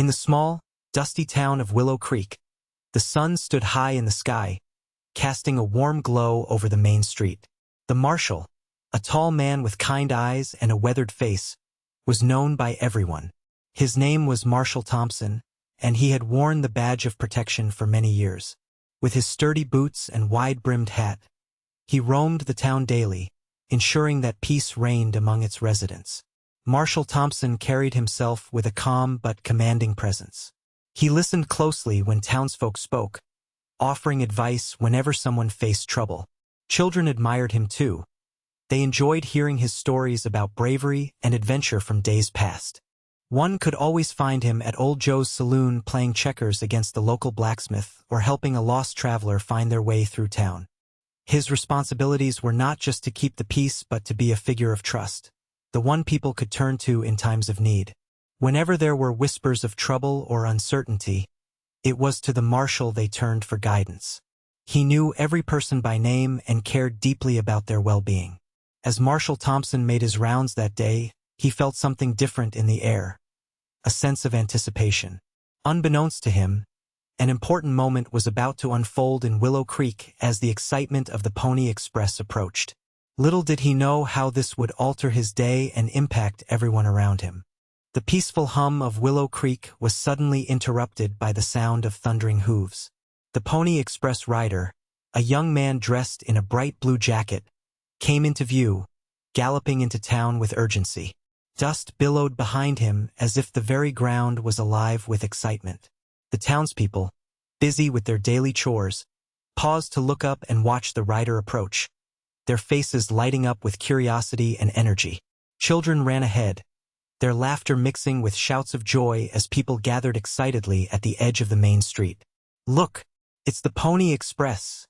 In the small, dusty town of Willow Creek, the sun stood high in the sky, casting a warm glow over the main street. The Marshal, a tall man with kind eyes and a weathered face, was known by everyone. His name was Marshal Thompson, and he had worn the badge of protection for many years. With his sturdy boots and wide-brimmed hat, he roamed the town daily, ensuring that peace reigned among its residents. Marshal Thompson carried himself with a calm but commanding presence. He listened closely when townsfolk spoke, offering advice whenever someone faced trouble. Children admired him too. They enjoyed hearing his stories about bravery and adventure from days past. One could always find him at Old Joe's saloon playing checkers against the local blacksmith or helping a lost traveler find their way through town. His responsibilities were not just to keep the peace but to be a figure of trust, the one people could turn to in times of need. Whenever there were whispers of trouble or uncertainty, it was to the Marshal they turned for guidance. He knew every person by name and cared deeply about their well-being. As Marshal Thompson made his rounds that day, he felt something different in the air. A sense of anticipation. Unbeknownst to him, an important moment was about to unfold in Willow Creek as the excitement of the Pony Express approached. Little did he know how this would alter his day and impact everyone around him. The peaceful hum of Willow Creek was suddenly interrupted by the sound of thundering hooves. The Pony Express rider, a young man dressed in a bright blue jacket, came into view, galloping into town with urgency. Dust billowed behind him as if the very ground was alive with excitement. The townspeople, busy with their daily chores, paused to look up and watch the rider approach, their faces lighting up with curiosity and energy. Children ran ahead, their laughter mixing with shouts of joy as people gathered excitedly at the edge of the main street. "Look, it's the Pony Express,"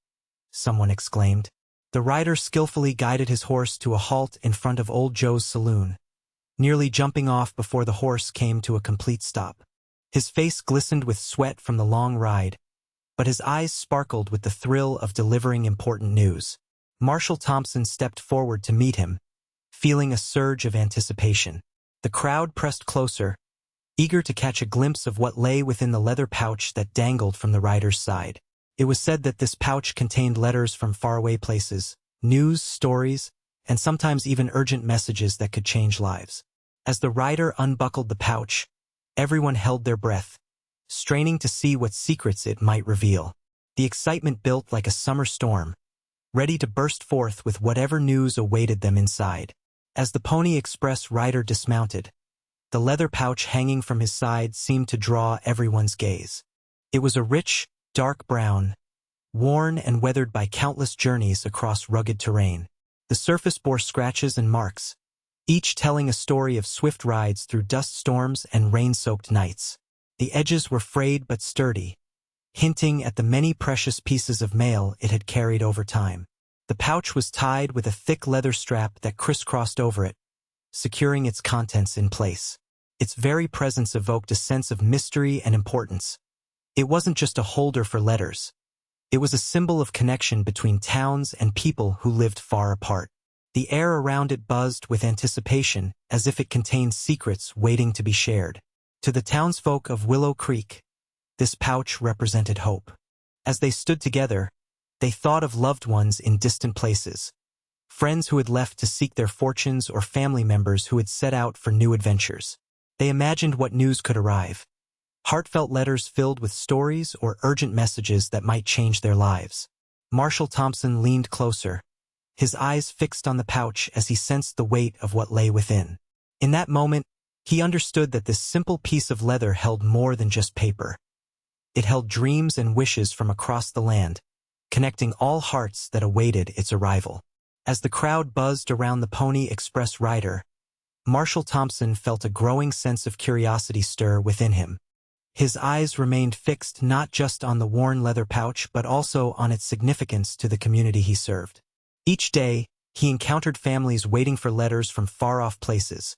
someone exclaimed. The rider skillfully guided his horse to a halt in front of Old Joe's saloon, nearly jumping off before the horse came to a complete stop. His face glistened with sweat from the long ride, but his eyes sparkled with the thrill of delivering important news. Marshal Thompson stepped forward to meet him, feeling a surge of anticipation. The crowd pressed closer, eager to catch a glimpse of what lay within the leather pouch that dangled from the rider's side. It was said that this pouch contained letters from faraway places, news, stories, and sometimes even urgent messages that could change lives. As the rider unbuckled the pouch, everyone held their breath, straining to see what secrets it might reveal. The excitement built like a summer storm, ready to burst forth with whatever news awaited them inside. As the Pony Express rider dismounted, the leather pouch hanging from his side seemed to draw everyone's gaze. It was a rich, dark brown, worn and weathered by countless journeys across rugged terrain. The surface bore scratches and marks, each telling a story of swift rides through dust storms and rain-soaked nights. The edges were frayed but sturdy, hinting at the many precious pieces of mail it had carried over time. The pouch was tied with a thick leather strap that crisscrossed over it, securing its contents in place. Its very presence evoked a sense of mystery and importance. It wasn't just a holder for letters. It was a symbol of connection between towns and people who lived far apart. The air around it buzzed with anticipation, as if it contained secrets waiting to be shared. To the townsfolk of Willow Creek, this pouch represented hope. As they stood together, they thought of loved ones in distant places, friends who had left to seek their fortunes or family members who had set out for new adventures. They imagined what news could arrive. Heartfelt letters filled with stories or urgent messages that might change their lives. Marshal Thompson leaned closer, his eyes fixed on the pouch as he sensed the weight of what lay within. In that moment, he understood that this simple piece of leather held more than just paper. It held dreams and wishes from across the land, connecting all hearts that awaited its arrival. As the crowd buzzed around the Pony Express rider, Marshal Thompson felt a growing sense of curiosity stir within him. His eyes remained fixed not just on the worn leather pouch but also on its significance to the community he served. Each day, he encountered families waiting for letters from far-off places,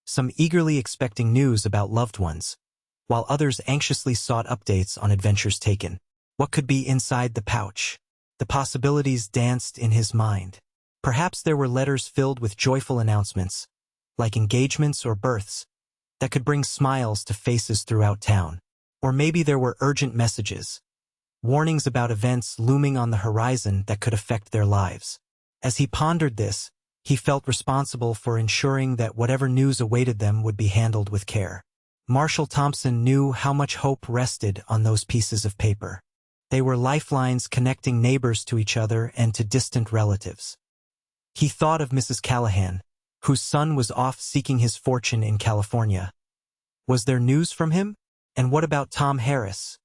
some eagerly expecting news about loved ones, while others anxiously sought updates on adventures taken. What could be inside the pouch? The possibilities danced in his mind. Perhaps there were letters filled with joyful announcements, like engagements or births, that could bring smiles to faces throughout town. Or maybe there were urgent messages, warnings about events looming on the horizon that could affect their lives. As he pondered this, he felt responsible for ensuring that whatever news awaited them would be handled with care. Marshal Thompson knew how much hope rested on those pieces of paper. They were lifelines connecting neighbors to each other and to distant relatives. He thought of Mrs. Callahan, whose son was off seeking his fortune in California. Was there news from him? And what about Tom Harris,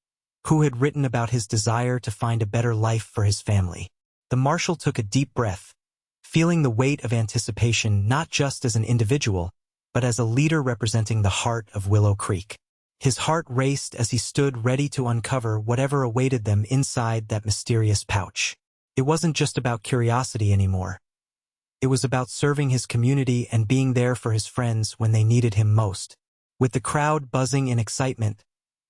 who had written about his desire to find a better life for his family? The Marshal took a deep breath, feeling the weight of anticipation not just as an individual, but as a leader representing the heart of Willow Creek. His heart raced as he stood ready to uncover whatever awaited them inside that mysterious pouch. It wasn't just about curiosity anymore. It was about serving his community and being there for his friends when they needed him most. With the crowd buzzing in excitement,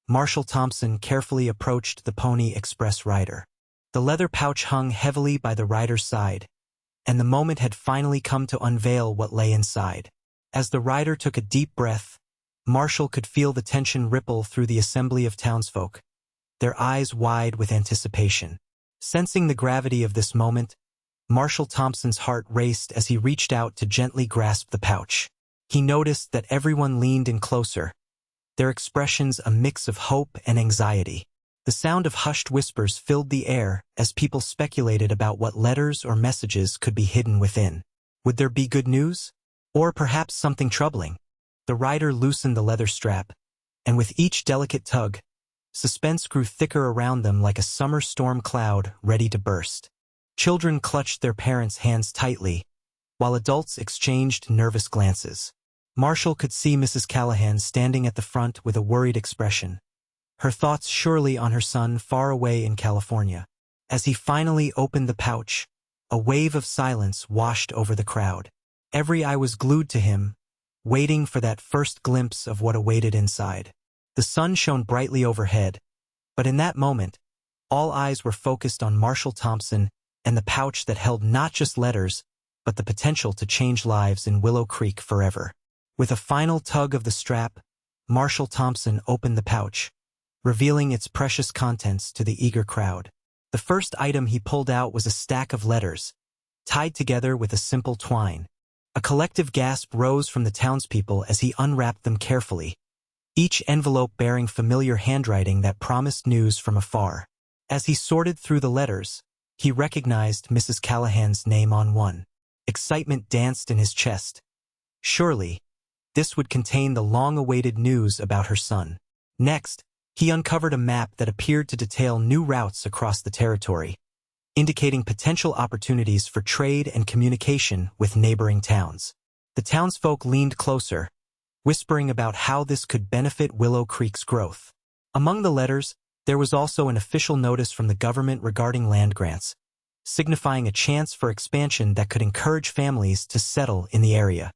Marshal Thompson carefully approached the Pony Express rider. The leather pouch hung heavily by the rider's side, and the moment had finally come to unveil what lay inside. As the rider took a deep breath, Marshal could feel the tension ripple through the assembly of townsfolk, their eyes wide with anticipation. Sensing the gravity of this moment, Marshal Thompson's heart raced as he reached out to gently grasp the pouch. He noticed that everyone leaned in closer, their expressions a mix of hope and anxiety. The sound of hushed whispers filled the air as people speculated about what letters or messages could be hidden within. Would there be good news? Or perhaps something troubling? The rider loosened the leather strap, and with each delicate tug, suspense grew thicker around them like a summer storm cloud ready to burst. Children clutched their parents' hands tightly, while adults exchanged nervous glances. Marshal could see Mrs. Callahan standing at the front with a worried expression, her thoughts surely on her son far away in California. As he finally opened the pouch, a wave of silence washed over the crowd. Every eye was glued to him, waiting for that first glimpse of what awaited inside. The sun shone brightly overhead, but in that moment, all eyes were focused on Marshal Thompson and the pouch that held not just letters, but the potential to change lives in Willow Creek forever. With a final tug of the strap, Marshal Thompson opened the pouch, revealing its precious contents to the eager crowd. The first item he pulled out was a stack of letters, tied together with a simple twine. A collective gasp rose from the townspeople as he unwrapped them carefully, each envelope bearing familiar handwriting that promised news from afar. As he sorted through the letters, he recognized Mrs. Callahan's name on one. Excitement danced in his chest. Surely, this would contain the long-awaited news about her son. Next, he uncovered a map that appeared to detail new routes across the territory, indicating potential opportunities for trade and communication with neighboring towns. The townsfolk leaned closer, whispering about how this could benefit Willow Creek's growth. Among the letters, there was also an official notice from the government regarding land grants, signifying a chance for expansion that could encourage families to settle in the area.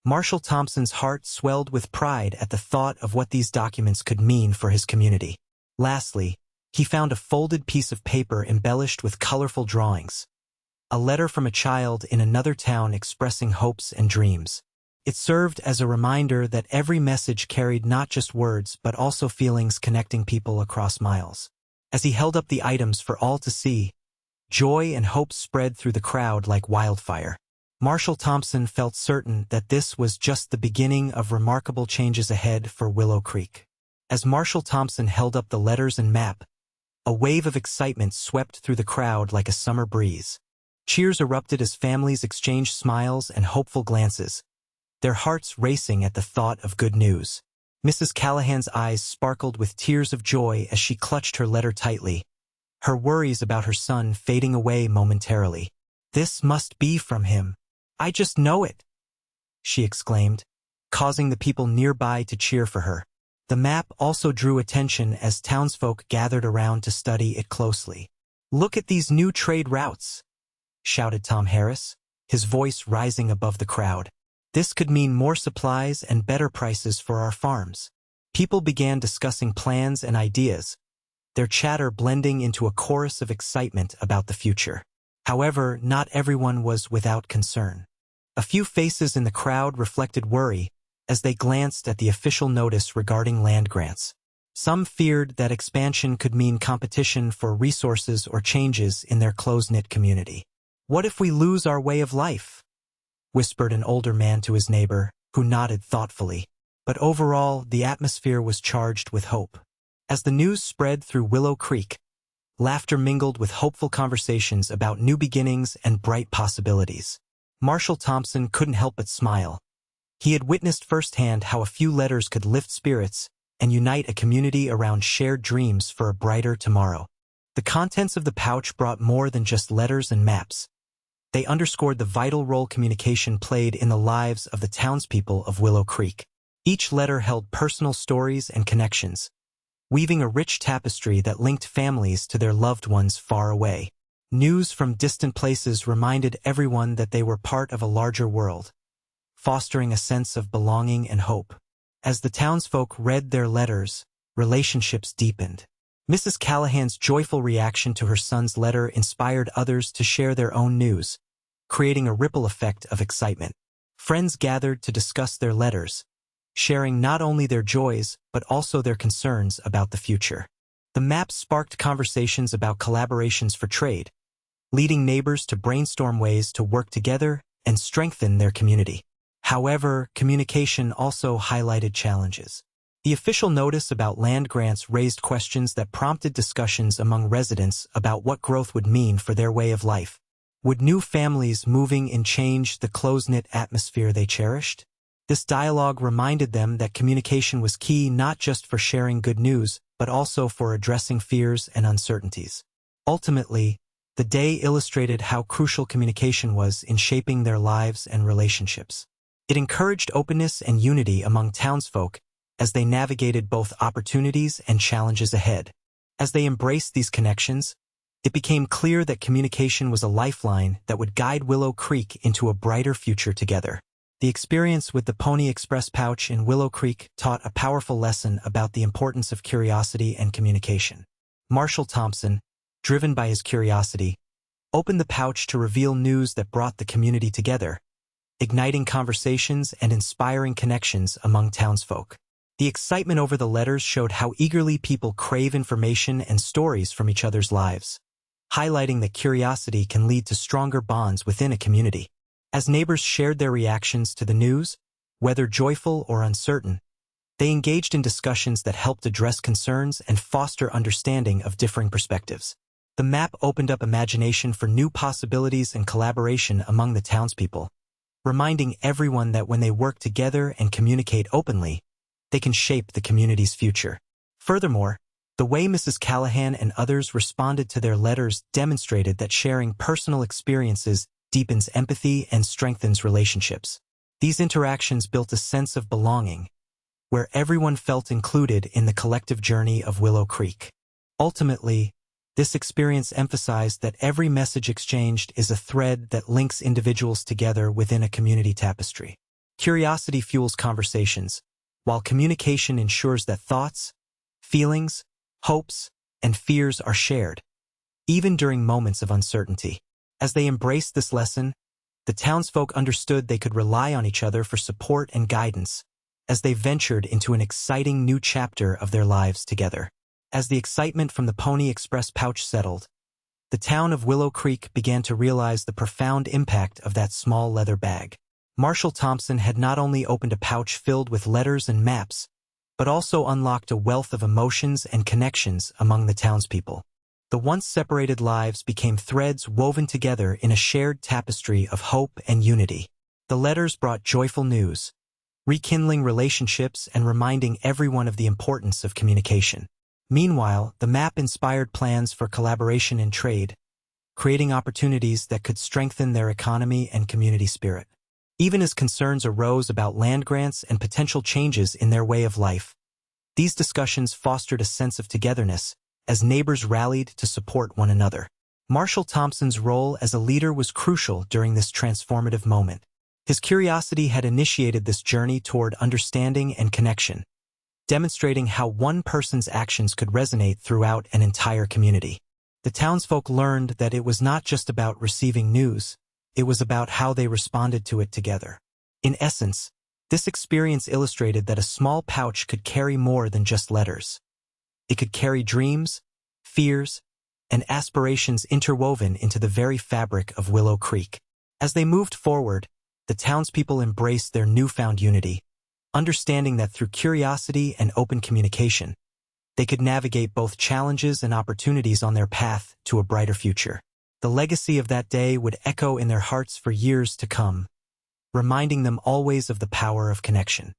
Marshal Thompson's heart swelled with pride at the thought of what these documents could mean for his community. Lastly, he found a folded piece of paper embellished with colorful drawings. A letter from a child in another town expressing hopes and dreams. It served as a reminder that every message carried not just words but also feelings connecting people across miles. As he held up the items for all to see, joy and hope spread through the crowd like wildfire. Marshal Thompson felt certain that this was just the beginning of remarkable changes ahead for Willow Creek. As Marshal Thompson held up the letters and map, a wave of excitement swept through the crowd like a summer breeze. Cheers erupted as families exchanged smiles and hopeful glances, their hearts racing at the thought of good news. Mrs. Callahan's eyes sparkled with tears of joy as she clutched her letter tightly, her worries about her son fading away momentarily. "This must be from him. I just know it," she exclaimed, causing the people nearby to cheer for her. The map also drew attention as townsfolk gathered around to study it closely. "Look at these new trade routes," shouted Tom Harris, his voice rising above the crowd. "This could mean more supplies and better prices for our farms." People began discussing plans and ideas, their chatter blending into a chorus of excitement about the future. However, not everyone was without concern. A few faces in the crowd reflected worry, as they glanced at the official notice regarding land grants. Some feared that expansion could mean competition for resources or changes in their close-knit community. "What if we lose our way of life?" whispered an older man to his neighbor, who nodded thoughtfully. But overall, the atmosphere was charged with hope. As the news spread through Willow Creek, laughter mingled with hopeful conversations about new beginnings and bright possibilities. Marshal Thompson couldn't help but smile. He had witnessed firsthand how a few letters could lift spirits and unite a community around shared dreams for a brighter tomorrow. The contents of the pouch brought more than just letters and maps. They underscored the vital role communication played in the lives of the townspeople of Willow Creek. Each letter held personal stories and connections, weaving a rich tapestry that linked families to their loved ones far away. News from distant places reminded everyone that they were part of a larger world, fostering a sense of belonging and hope. As the townsfolk read their letters, relationships deepened. Mrs. Callahan's joyful reaction to her son's letter inspired others to share their own news, creating a ripple effect of excitement. Friends gathered to discuss their letters, sharing not only their joys but also their concerns about the future. The maps sparked conversations about collaborations for trade, leading neighbors to brainstorm ways to work together and strengthen their community. However, communication also highlighted challenges. The official notice about land grants raised questions that prompted discussions among residents about what growth would mean for their way of life. Would new families moving in change the close-knit atmosphere they cherished? This dialogue reminded them that communication was key not just for sharing good news, but also for addressing fears and uncertainties. Ultimately, the day illustrated how crucial communication was in shaping their lives and relationships. It encouraged openness and unity among townsfolk as they navigated both opportunities and challenges ahead. As they embraced these connections, it became clear that communication was a lifeline that would guide Willow Creek into a brighter future together. The experience with the Pony Express pouch in Willow Creek taught a powerful lesson about the importance of curiosity and communication. Marshal Thompson, driven by his curiosity, opened the pouch to reveal news that brought the community together, igniting conversations and inspiring connections among townsfolk. The excitement over the letters showed how eagerly people crave information and stories from each other's lives, highlighting that curiosity can lead to stronger bonds within a community. As neighbors shared their reactions to the news, whether joyful or uncertain, they engaged in discussions that helped address concerns and foster understanding of differing perspectives. The map opened up imagination for new possibilities and collaboration among the townspeople, reminding everyone that when they work together and communicate openly, they can shape the community's future. Furthermore, the way Mrs. Callahan and others responded to their letters demonstrated that sharing personal experiences deepens empathy and strengthens relationships. These interactions built a sense of belonging, where everyone felt included in the collective journey of Willow Creek. Ultimately, this experience emphasized that every message exchanged is a thread that links individuals together within a community tapestry. Curiosity fuels conversations, while communication ensures that thoughts, feelings, hopes, and fears are shared, even during moments of uncertainty. As they embraced this lesson, the townsfolk understood they could rely on each other for support and guidance as they ventured into an exciting new chapter of their lives together. As the excitement from the Pony Express pouch settled, the town of Willow Creek began to realize the profound impact of that small leather bag. Marshal Thompson had not only opened a pouch filled with letters and maps, but also unlocked a wealth of emotions and connections among the townspeople. The once separated lives became threads woven together in a shared tapestry of hope and unity. The letters brought joyful news, rekindling relationships and reminding everyone of the importance of communication. Meanwhile, the map inspired plans for collaboration in trade, creating opportunities that could strengthen their economy and community spirit. Even as concerns arose about land grants and potential changes in their way of life, these discussions fostered a sense of togetherness as neighbors rallied to support one another. Marshal Thompson's role as a leader was crucial during this transformative moment. His curiosity had initiated this journey toward understanding and connection, demonstrating how one person's actions could resonate throughout an entire community. The townsfolk learned that it was not just about receiving news, it was about how they responded to it together. In essence, This experience illustrated that a small pouch could carry more than just letters. It could carry dreams, fears, and aspirations interwoven into the very fabric of Willow Creek. As they moved forward, the townspeople embraced their newfound unity, understanding that through curiosity and open communication, they could navigate both challenges and opportunities on their path to a brighter future. The legacy of that day would echo in their hearts for years to come, reminding them always of the power of connection.